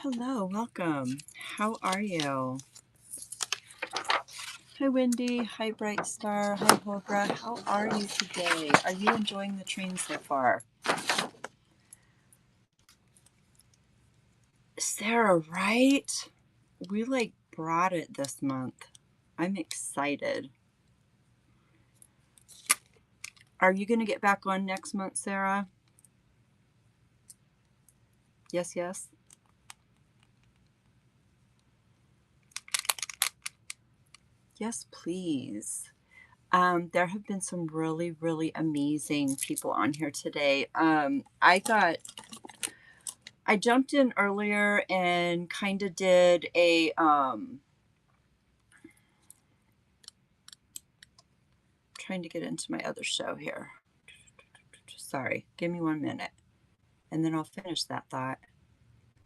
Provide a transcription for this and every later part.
Hello, welcome. How are you? Hi, Wendy. Hi, Bright Star. Hi, Cobra. How are you today? Are you enjoying the train so far? Sarah, right? We brought it this month. I'm excited. Are you going to get back on next month, Sarah? Yes, yes. Yes, please. There have been some really, really amazing people on here today. I jumped in earlier and kind of did a trying to get into my other show here. Sorry, give me 1 minute and then I'll finish that thought.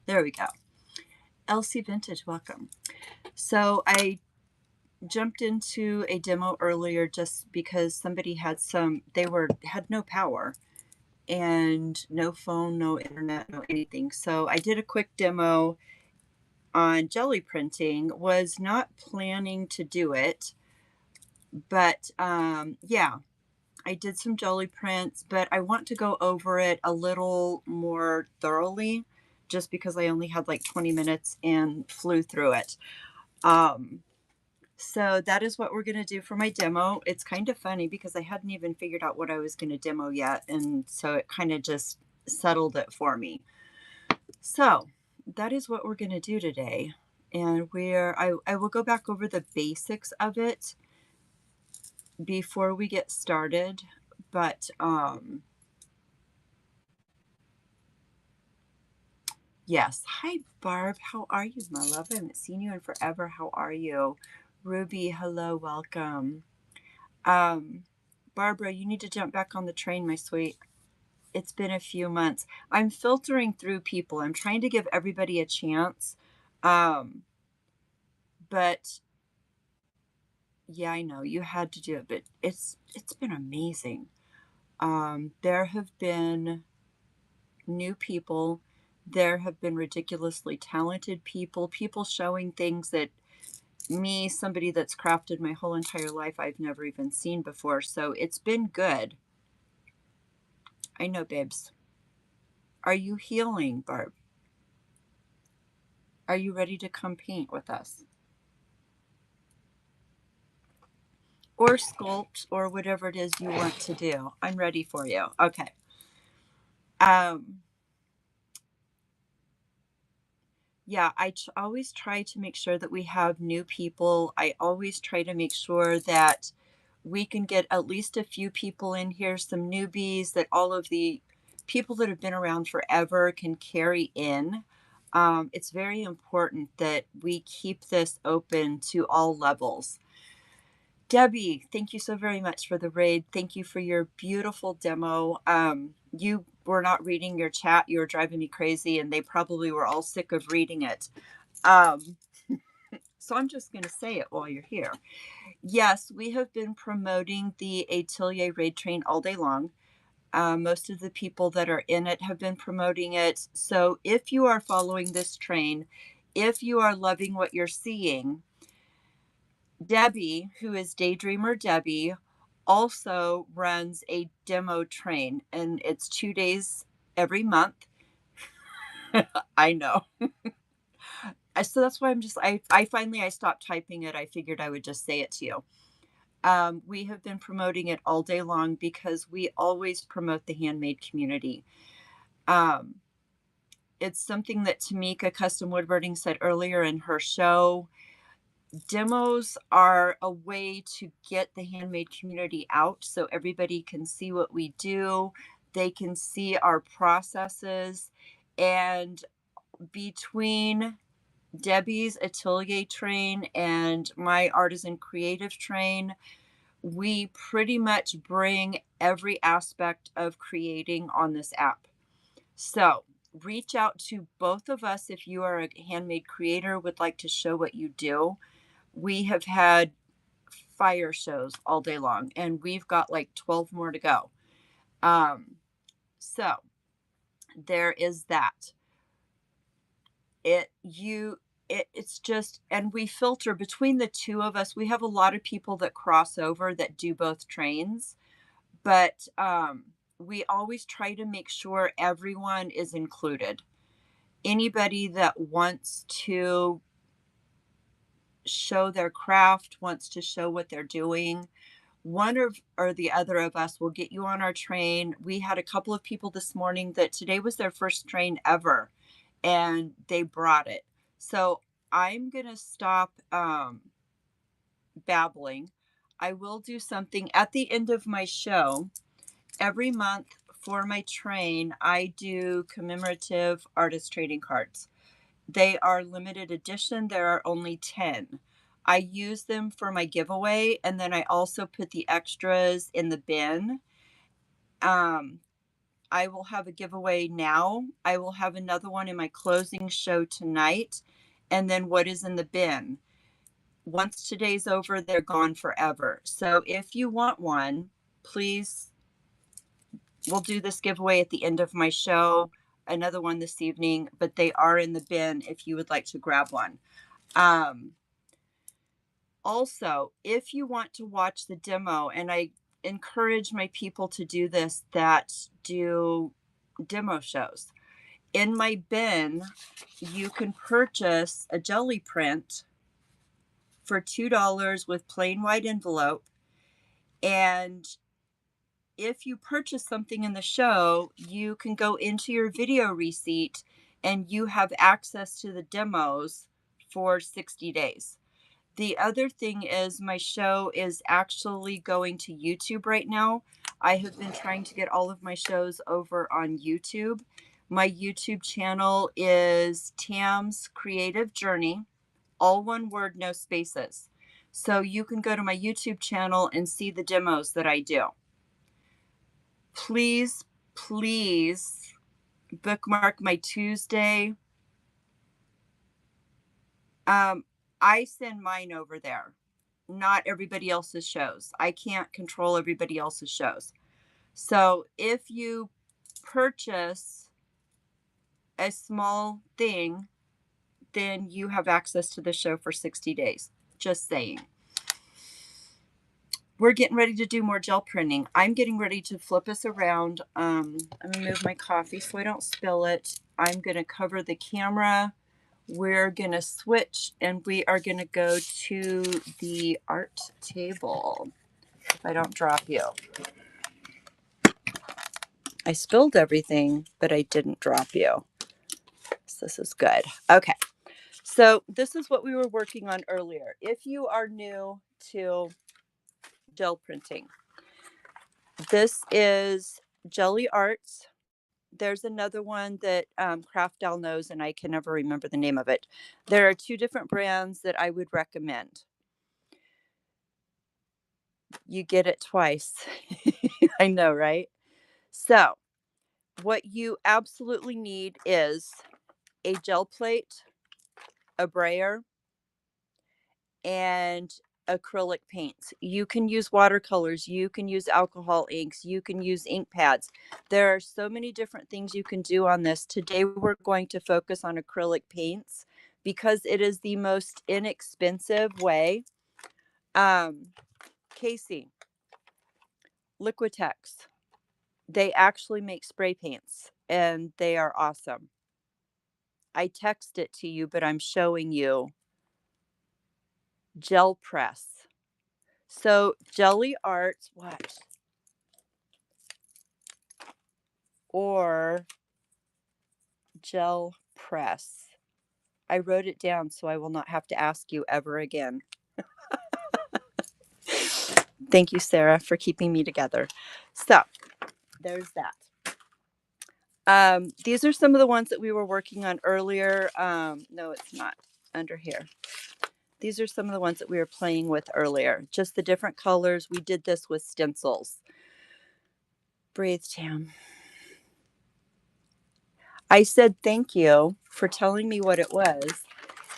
There we go. Elsie Vintage, welcome. So I jumped into a demo earlier just because somebody had had no power and no phone, no internet, no anything. So I did a quick demo on jelly printing. Was not planning to do it, but yeah, I did some jelly prints, but I want to go over it a little more thoroughly just because I only had like 20 minutes and flew through it. Um, so that is what we're going to do for my demo. It's kind of funny because I hadn't even figured out what I was going to demo yet. And so it kind of just settled it for me. So that is what we're going to do today. And I will go back over the basics of it before we get started. But yes. Hi, Barb. How are you, my love? I haven't seen you in forever. How are you? Ruby, hello, welcome. Barbara, you need to jump back on the train, my sweet. It's been a few months. I'm filtering through people. I'm trying to give everybody a chance. But yeah, I know you had to do it, but it's been amazing. There have been new people. There have been ridiculously talented people showing things that me, somebody that's crafted my whole entire life, I've never even seen before. So it's been good. I know, babes. Are you healing, Barb? Are you ready to come paint with us? Or sculpt or whatever it is you want to do. I'm ready for you. Okay. Um, yeah, always try to make sure that we have new people. I always try to make sure that we can get at least a few people in here, some newbies that all of the people that have been around forever can carry in. It's very important that we keep this open to all levels. Debbie, thank you so very much for the raid. Thank you for your beautiful demo. You were not reading your chat. You were driving me crazy, and they probably were all sick of reading it. Um, so I'm just going to say it while you're here. Yes, we have been promoting the Atelier Raid Train all day long. Most of the people that are in it have been promoting it. So if you are following this train, if you are loving what you're seeing, Debbie, who is Daydreamer Debbie, also runs a demo train, and it's 2 days every month. I know. So that's why I finally I stopped typing it. I figured I would just say it to you. We have been promoting it all day long because we always promote the handmade community. Um, it's something that Tamika Custom Woodburning said earlier in her show. Demos are a way to get the handmade community out so everybody can see what we do. They can see our processes. And between Debbie's Atelier train and my Artisan Creative train, we pretty much bring every aspect of creating on this app. So reach out to both of us if you are a handmade creator, would like to show what you do. We have had fire shows all day long, and we've got like 12 more to go. So there is that. it you it's just, and we filter between the two of us. We have a lot of people that cross over that do both trains, but we always try to make sure everyone is included. Anybody that wants to show their craft, wants to show what they're doing, one or the other of us will get you on our train. We had a couple of people this morning that today was their first train ever, and they brought it. So I'm going to stop babbling. I will do something at the end of my show. Every month for my train, I do commemorative artist trading cards. They are limited edition. There are only 10. I use them for my giveaway, and then I also put the extras in the bin. Um, I will have a giveaway now. I will have another one in my closing show tonight. And then what is in the bin? Once today's over, they're gone forever. So if you want one, please, we'll do this giveaway at the end of my show, another one this evening, but they are in the bin if you would like to grab one. Also, if you want to watch the demo, and I encourage my people to do this that do demo shows, in my bin, you can purchase a jelly print for $2 with plain white envelope. And if you purchase something in the show, you can go into your video receipt and you have access to the demos for 60 days. The other thing is my show is actually going to YouTube right now. I have been trying to get all of my shows over on YouTube. My YouTube channel is Tam's Creative Journey, all one word, no spaces. So you can go to my YouTube channel and see the demos that I do. Please, please bookmark my Tuesday. I send mine over there, not everybody else's shows. I can't control everybody else's shows. So if you purchase a small thing, then you have access to the show for 60 days. Just saying. We're getting ready to do more gel printing. I'm getting ready to flip us around. I'm going to move my coffee so I don't spill it. I'm going to cover the camera. We're going to switch and we are going to go to the art table. If I don't drop you. I spilled everything, but I didn't drop you. So this is good. Okay. So this is what we were working on earlier. If you are new to gel printing, this is Jelly Arts. There's another one that Craft Doll knows, and I can never remember the name of it. There are two different brands that I would recommend. You get it twice. I know, right? So what you absolutely need is a gel plate, a brayer, and acrylic paints. You can use watercolors, you can use alcohol inks, you can use ink pads. There are so many different things you can do on this. Today we're going to focus on acrylic paints because it is the most inexpensive way. Casey, Liquitex, they actually make spray paints and they are awesome. I text it to you, but I'm showing you gel press. So Jelly Arts, what? Or gel press. I wrote it down so I will not have to ask you ever again. Thank you, Sarah, for keeping me together. So there's that. These are some of the ones that we were working on earlier. No, it's not under here. These are some of the ones that we were playing with earlier. Just the different colors. We did this with stencils. Breathe, Tam. I said thank you for telling me what it was.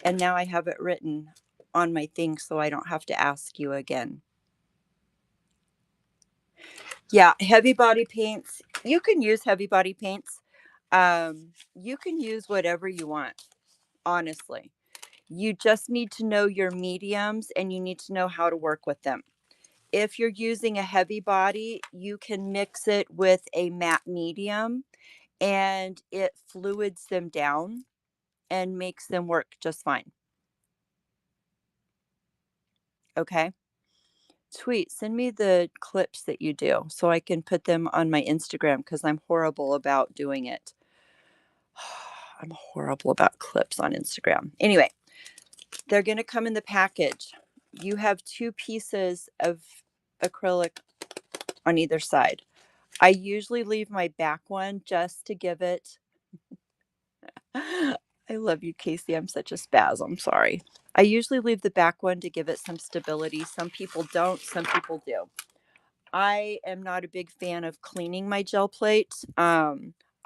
And now I have it written on my thing so I don't have to ask you again. Yeah, heavy body paints. You can use heavy body paints. You can use whatever you want. honestly. You just need to know your mediums and you need to know how to work with them. If you're using a heavy body, you can mix it with a matte medium and it fluids them down and makes them work just fine. Okay. Sweet. Send me the clips that you do so I can put them on my Instagram because I'm horrible about doing it. I'm horrible about clips on Instagram. Anyway, they're going to come in the package. You have two pieces of acrylic on either side. I usually leave my back one just to give it. I love you, Casey. I'm such a spaz. I'm sorry. I usually leave the back one to give it some stability. Some people don't, some people do. I am not a big fan of cleaning my gel plate.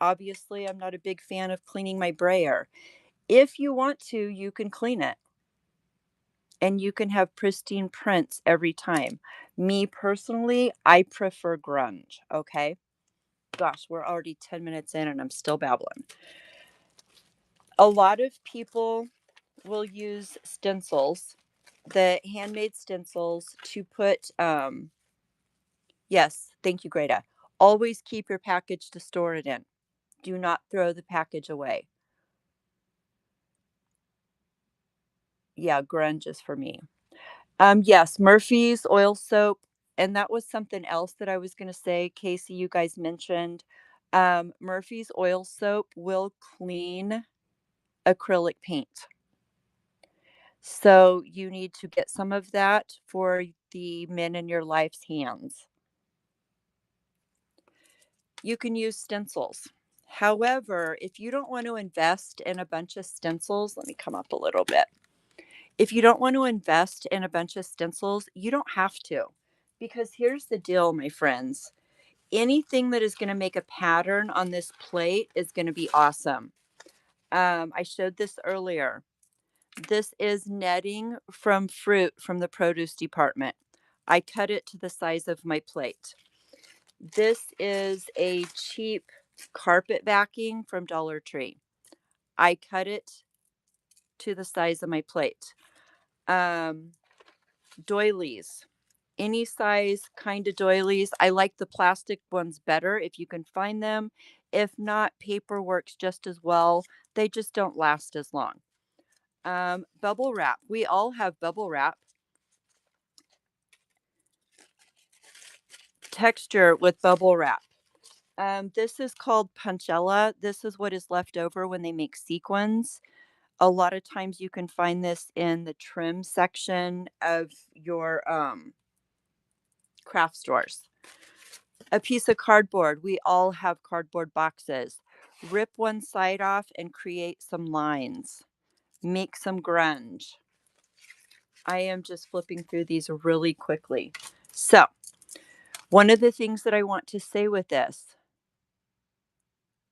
Obviously, I'm not a big fan of cleaning my brayer. If you want to, you can clean it and you can have pristine prints every time. Me personally, I prefer grunge. Okay. Gosh, we're already 10 minutes in and I'm still babbling. A lot of people will use stencils, the handmade stencils to put, yes, thank you, Greta. Always keep your package to store it in. Do not throw the package away. Yeah, grunge is for me. Yes, Murphy's oil soap. And that was something else that I was going to say. Casey, you guys mentioned Murphy's oil soap will clean acrylic paint. So you need to get some of that for the men in your life's hands. You can use stencils. However, if you don't want to invest in a bunch of stencils, let me come up a little bit. If you don't want to invest in a bunch of stencils, you don't have to. Because here's the deal, my friends. Anything that is going to make a pattern on this plate is going to be awesome. I showed this earlier. This is netting from fruit from the produce department. I cut it to the size of my plate. This is a cheap carpet backing from Dollar Tree. I cut it to the size of my plate. Doilies, any size kind of doilies. I like the plastic ones better if you can find them. If not, paper works just as well. They just don't last as long. Bubble wrap. We all have bubble wrap. Texture with bubble wrap. This is called punchella. This is what is left over when they make sequins. A lot of times you can find this in the trim section of your craft stores. A piece of cardboard. We all have cardboard boxes. Rip one side off and create some lines. Make some grunge. I am just flipping through these really quickly. So, one of the things that I want to say with this,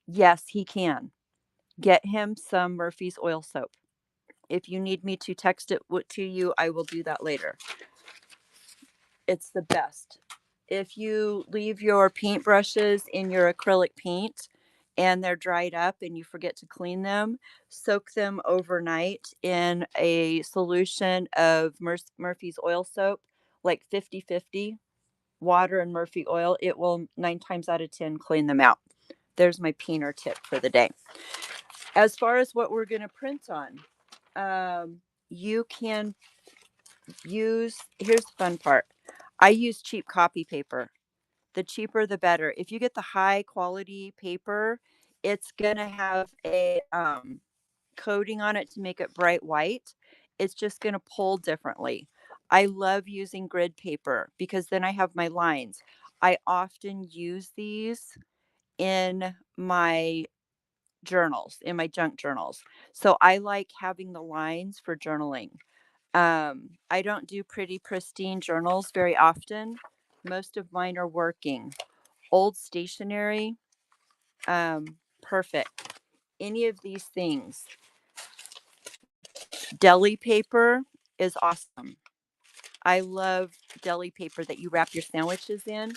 yes, he can. Get him some Murphy's oil soap. If you need me to text it to you, I will do that later. It's the best. If you leave your paintbrushes in your acrylic paint and they're dried up and you forget to clean them, soak them overnight in a solution of Murphy's oil soap, like 50-50, water and Murphy oil. It will 9 times out of 10 clean them out. There's my painter tip for the day. As far as what we're going to print on, you can use, here's the fun part. I use cheap copy paper. The cheaper, the better. If you get the high quality paper, it's going to have a coating on it to make it bright white. It's just going to pull differently. I love using grid paper because then I have my lines. I often use these in my journals, in my junk journals. So I like having the lines for journaling. I don't do pretty pristine journals very often. Most of mine are working. Old stationery, perfect. Any of these things. Deli paper is awesome. I love deli paper that you wrap your sandwiches in.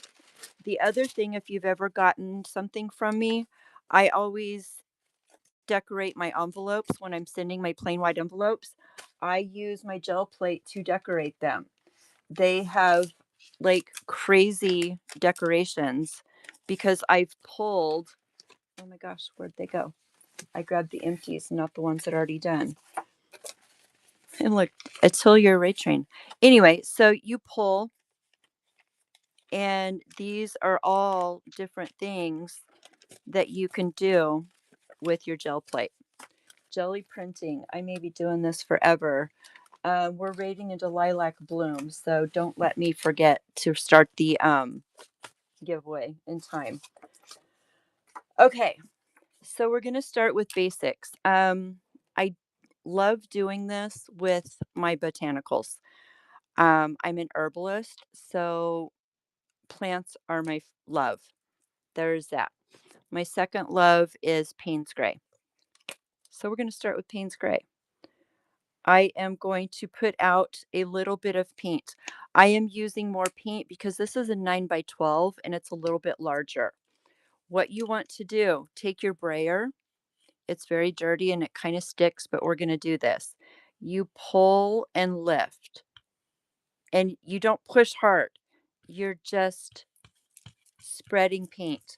The other thing, if you've ever gotten something from me, I always decorate my envelopes when I'm sending my plain white envelopes, I use my gel plate to decorate them. They have like crazy decorations because I've pulled, oh my gosh, where'd they go? I grabbed the empties, not the ones that are already done. And look, Atelier Ray Train. Anyway, so you pull, and these are all different things that you can do with your gel plate. Jelly printing. I may be doing this forever. We're raiding into lilac bloom, so don't let me forget to start the giveaway in time. Okay, so we're going to start with basics. I love doing this with my botanicals. I'm an herbalist, so plants are my love. There's that. My second love is Payne's Gray. So we're going to start with Payne's Gray. I am going to put out a little bit of paint. I am using more paint because this is a 9x12 and it's a little bit larger. What you want to do, take your brayer. It's very dirty and it kind of sticks, but we're going to do this. You pull and lift, and you don't push hard. You're just spreading paint.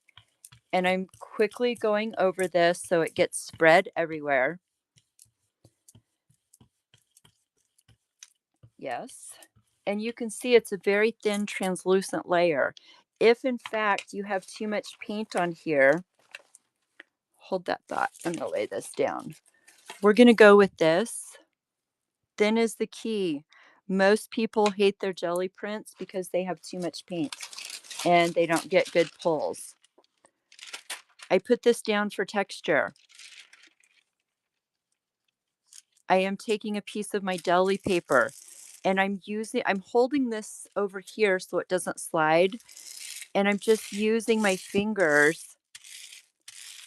And I'm quickly going over this so it gets spread everywhere. Yes. And you can see it's a very thin translucent layer. If in fact you have too much paint on here, hold that thought. I'm going to lay this down. We're going to go with this. Thin is the key. Most people hate their jelly prints because they have too much paint and they don't get good pulls. I put this down for texture. I am taking a piece of my deli paper and I'm holding this over here so it doesn't slide. And I'm just using my fingers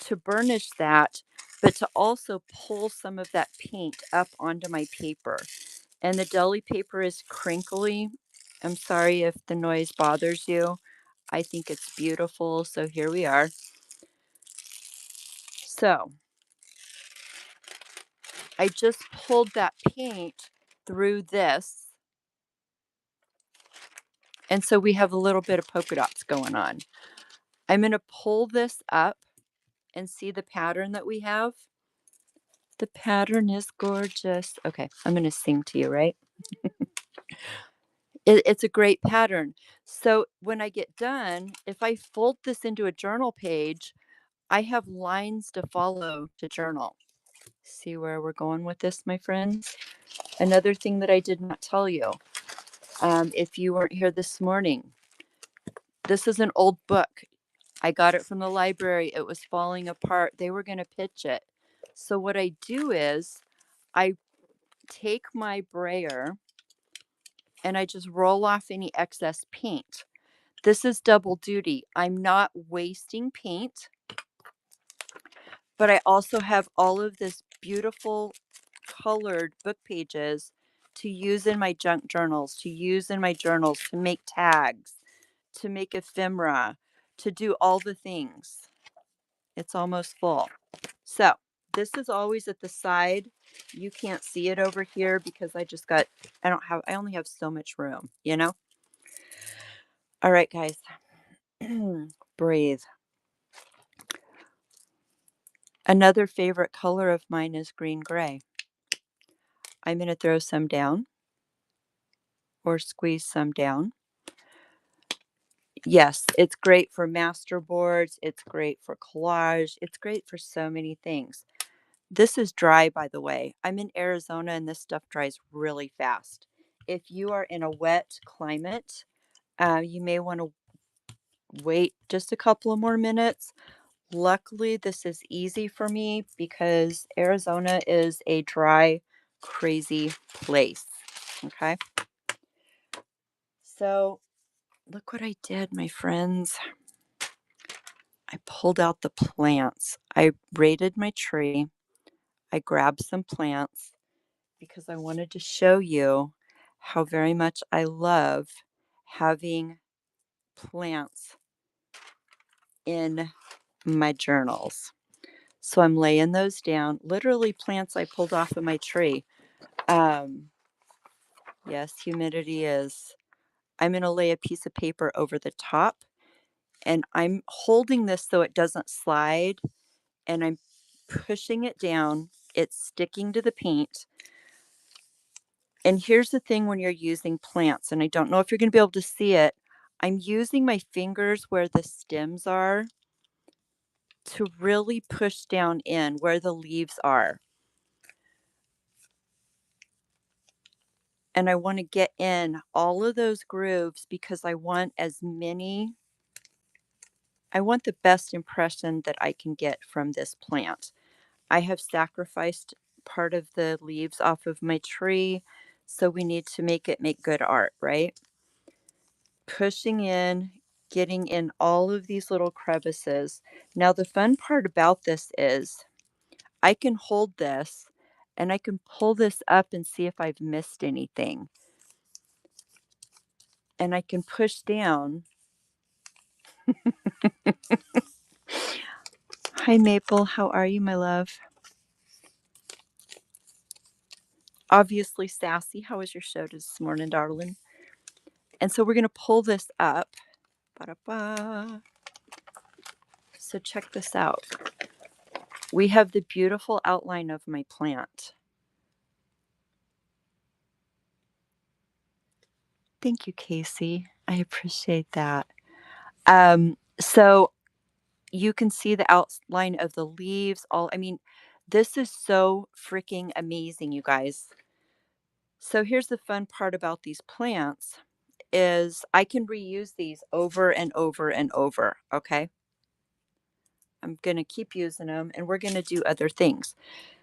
to burnish that, but to also pull some of that paint up onto my paper. And the deli paper is crinkly. I'm sorry if the noise bothers you. I think it's beautiful. So here we are. So I just pulled that paint through this. And so we have a little bit of polka dots going on. I'm going to pull this up and see the pattern that we have. The pattern is gorgeous. Okay, I'm going to sing to you, right? It's a great pattern. So when I get done, if I fold this into a journal page, I have lines to follow to journal. See where we're going with this, my friends? Another thing that I did not tell you, if you weren't here this morning, this is an old book. I got it from the library. It was falling apart. They were going to pitch it. So what I do is I take my brayer and I just roll off any excess paint. This is double duty. I'm not wasting paint, but I also have all of this beautiful colored book pages to use in my junk journals, to use in my journals, to make tags, to make ephemera, to do all the things. It's almost full. So this is always at the side. You can't see it over here because I only have so much room, you know? All right, guys. Breathe. Another favorite color of mine is green gray. I'm going to throw some down or squeeze some down. Yes, it's great for master boards. It's great for collage. It's great for so many things. This is dry, by the way. I'm in Arizona and this stuff dries really fast. If you are in a wet climate, you may want to wait just a couple of more minutes. Luckily, this is easy for me because Arizona is a dry, crazy place. Okay. So look what I did, my friends. I pulled out the plants. I raided my tree. I grabbed some plants because I wanted to show you how very much I love having plants in my journals. So I'm laying those down, literally plants I pulled off of my tree. Um, yes, humidity is. I'm going to lay a piece of paper over the top, and I'm holding this so it doesn't slide, and I'm pushing it down. It's sticking to the paint. And here's the thing when you're using plants, and I don't know if you're going to be able to see it. I'm using my fingers where the stems are to really push down in where the leaves are. And I want to get in all of those grooves because I want the best impression that I can get from this plant. I have sacrificed part of the leaves off of my tree, so we need to make it make good art, right? Pushing in, getting in all of these little crevices. Now, the fun part about this is I can hold this and I can pull this up and see if I've missed anything. And I can push down. Hi, Maple. How are you, my love? Obviously sassy. How was your show this morning, darling? And so we're going to pull this up. Ba-da-ba. So check this out. We have the beautiful outline of my plant. Thank you, Casey. I appreciate that. So you can see the outline of the leaves. This is so freaking amazing, you guys. So here's the fun part about these plants is I can reuse these over and over and over, okay? I'm going to keep using them and we're going to do other things.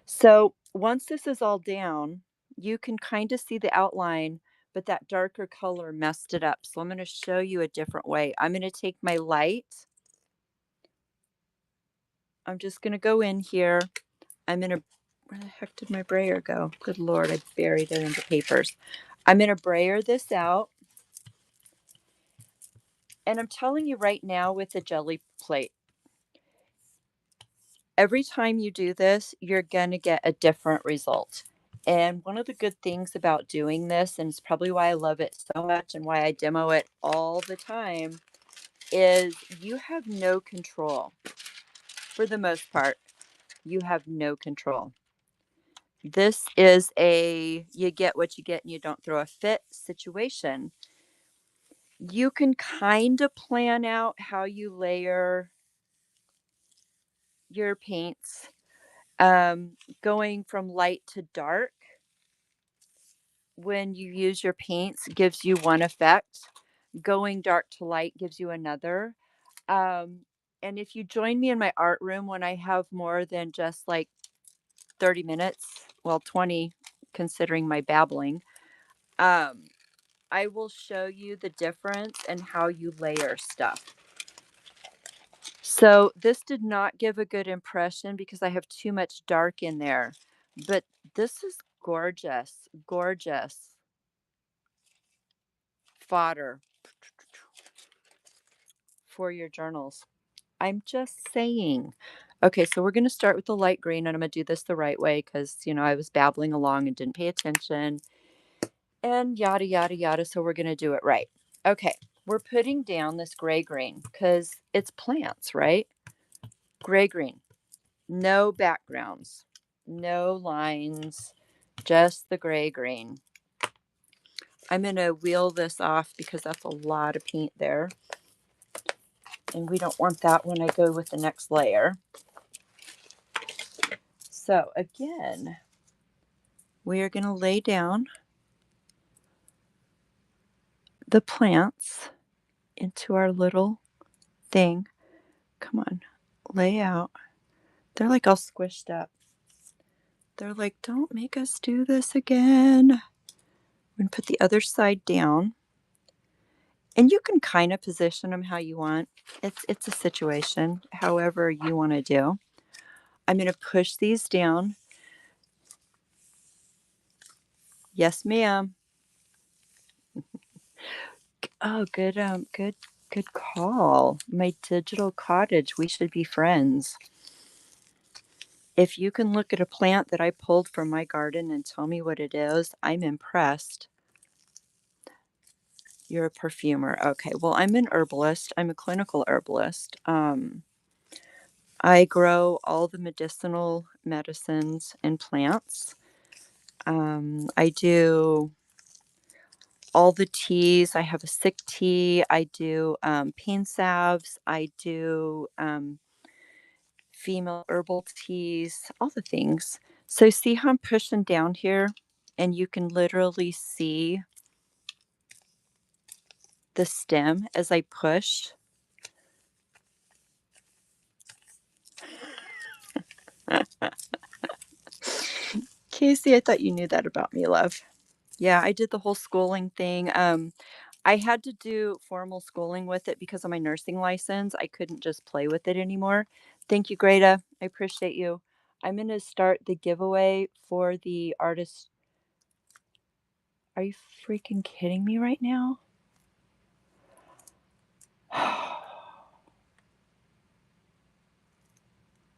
So once this is all down, you can kind of see the outline, but that darker color messed it up. So I'm going to show you a different way. I'm going to take my light. I'm just going to go in here. Where the heck did my brayer go? Good Lord, I buried it in the papers. I'm going to brayer this out. And I'm telling you right now with the jelly plate, every time you do this, you're going to get a different result. And one of the good things about doing this, and it's probably why I love it so much and why I demo it all the time, is you have no control. For the most part, you have no control. This is you get what you get and you don't throw a fit situation. You can kind of plan out how you layer your paints. Going from light to dark when you use your paints gives you one effect. Going dark to light gives you another. And if you join me in my art room when I have more than just like 30 minutes, well, 20 considering my babbling, I will show you the difference and how you layer stuff. So this did not give a good impression because I have too much dark in there, but this is gorgeous, gorgeous fodder for your journals. I'm just saying. Okay, so we're going to start with the light green, and I'm going to do this the right way because, I was babbling along and didn't pay attention and yada, yada, yada. So we're going to do it right. Okay, we're putting down this gray green because it's plants, right? Gray green. No backgrounds, no lines, just the gray green. I'm going to wheel this off because that's a lot of paint there. And we don't want that when I go with the next layer. So again, we are going to lay down the plants into our little thing. Come on, lay out. They're like all squished up. They're like, don't make us do this again. I'm going to put the other side down. And you can kind of position them how you want. It's a situation, however you want to do. I'm going to push these down. Yes, ma'am. Oh, good call. My digital cottage. We should be friends. If you can look at a plant that I pulled from my garden and tell me what it is, I'm impressed. You're a perfumer. Okay, well, I'm an herbalist. I'm a clinical herbalist. I grow all the medicinal medicines and plants. I do all the teas. I have a sick tea. I do pain salves. I do female herbal teas, all the things. So see how I'm pushing down here? And you can literally see the stem as I push. Casey, I thought you knew that about me, love. Yeah, I did the whole schooling thing. I had to do formal schooling with it because of my nursing license. I couldn't just play with it anymore. Thank you, Greta. I appreciate you. I'm going to start the giveaway for the artist. Are you freaking kidding me right now?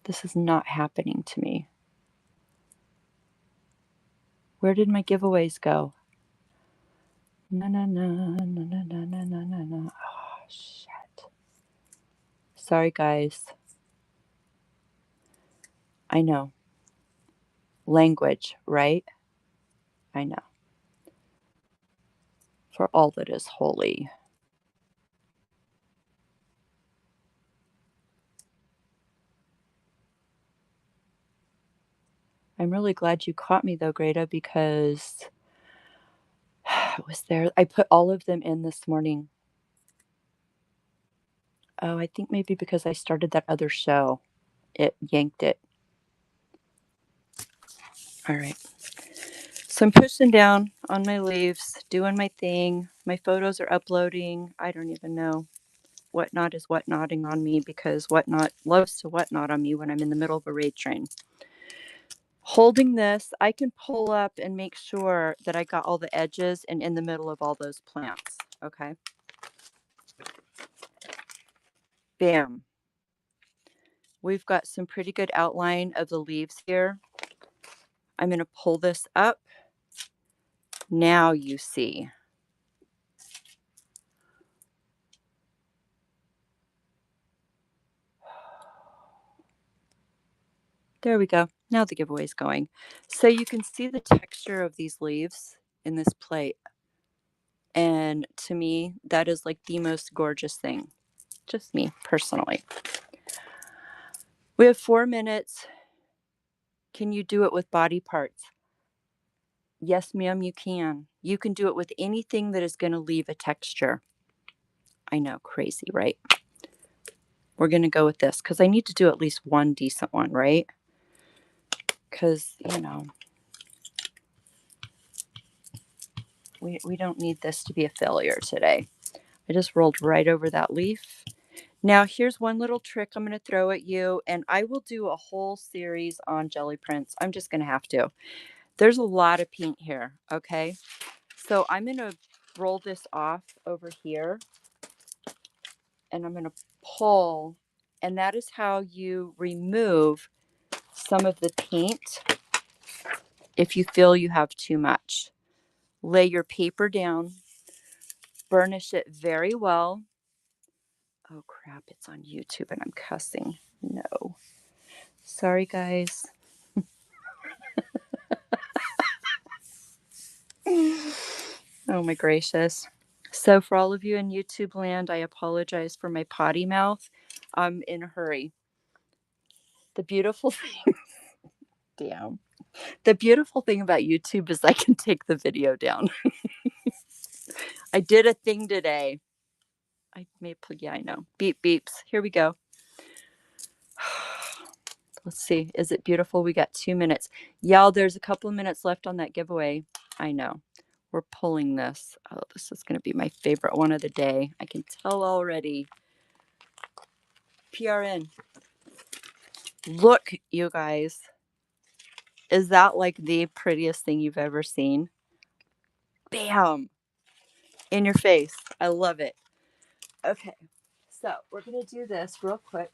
This is not happening to me. Where did my giveaways go? No, no, no, no, no, no, no, no, no, no. Oh, shit. Sorry, guys. I know. Language, right? I know. For all that is holy. I'm really glad you caught me though, Greta, because it was there. I put all of them in this morning. Oh, I think maybe because I started that other show, it yanked it. All right. So I'm pushing down on my leaves, doing my thing. My photos are uploading. I don't even know. Whatnot is whatnotting on me because whatnot loves to whatnot on me when I'm in the middle of a raid train. Holding this, I can pull up and make sure that I got all the edges and in the middle of all those plants. Okay. Bam. We've got some pretty good outline of the leaves here. I'm going to pull this up. Now you see. There we go. Now the giveaway's going. So you can see the texture of these leaves in this plate. And to me, that is like the most gorgeous thing. Just me personally. We have 4 minutes. Can you do it with body parts? Yes, ma'am, you can. You can do it with anything that is going to leave a texture. I know, crazy, right? We're going to go with this because I need to do at least one decent one, right? Because, we don't need this to be a failure today. I just rolled right over that leaf. Now, here's one little trick I'm going to throw at you, and I will do a whole series on jelly prints. I'm just going to have to. There's a lot of paint here, okay? So I'm going to roll this off over here, and I'm going to pull, and that is how you remove some of the paint if you feel you have too much. Lay your paper down, burnish it very well. Oh crap, it's on YouTube and I'm cussing. No. Sorry, guys. Oh my gracious. So for all of you in YouTube land, I apologize for my potty mouth. I'm in a hurry. The beautiful thing, damn. The beautiful thing about YouTube is I can take the video down. I did a thing today. Yeah, I know. Beep beeps. Here we go. Let's see. Is it beautiful? We got 2 minutes. Y'all, there's a couple of minutes left on that giveaway. I know. We're pulling this. Oh, this is going to be my favorite one of the day. I can tell already. PRN. Look, you guys. Is that like the prettiest thing you've ever seen? Bam. In your face. I love it. Okay. So we're going to do this real quick.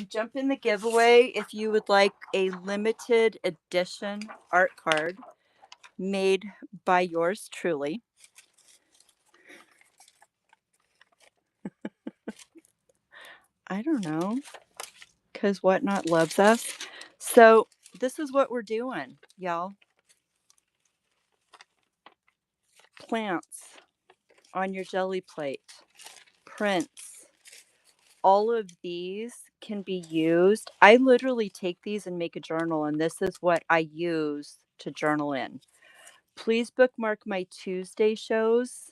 Jump in the giveaway if you would like a limited edition art card made by yours truly. I don't know, because Whatnot loves us. So, this is what we're doing, y'all. Plants on your jelly plate, prints. All of these can be used. I literally take these and make a journal, and this is what I use to journal in. Please bookmark my Tuesday shows,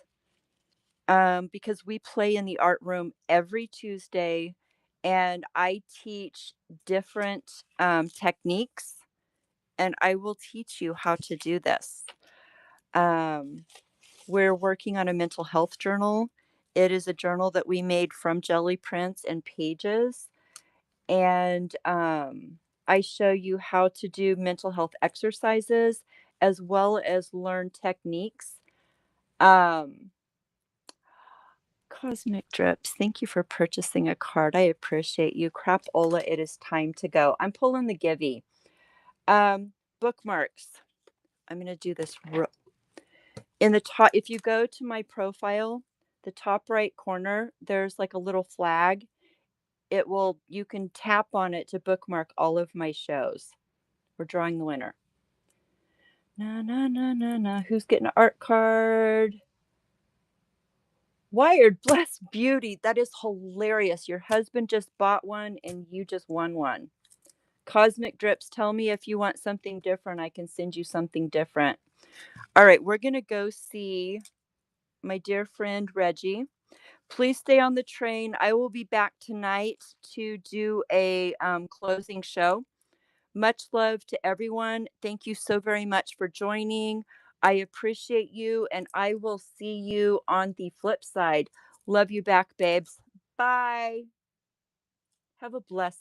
because we play in the art room every Tuesday, and I teach different techniques, and I will teach you how to do this. Um, we're working on a mental health journal. It is a journal that we made from jelly prints and pages. And I show you how to do mental health exercises as well as learn techniques. Um, Cosmic Drips, thank you for purchasing a card. I appreciate you. Crapola, it is time to go. I'm pulling the givey. Bookmarks. I'm going to do this in the top. If you go to my profile, the top right corner, there's like a little flag. You can tap on it to bookmark all of my shows. We're drawing the winner. Na, na, na, na, na. Who's getting an art card? Wired Blessed Beauty. That is hilarious. Your husband just bought one and you just won one. Cosmic Drips, tell me if you want something different. I can send you something different. All right, we're going to go see my dear friend Reggie. Please stay on the train. I will be back tonight to do a closing show. Much love to everyone. Thank you so very much for joining. I appreciate you, and I will see you on the flip side. Love you back, babes. Bye. Have a blessed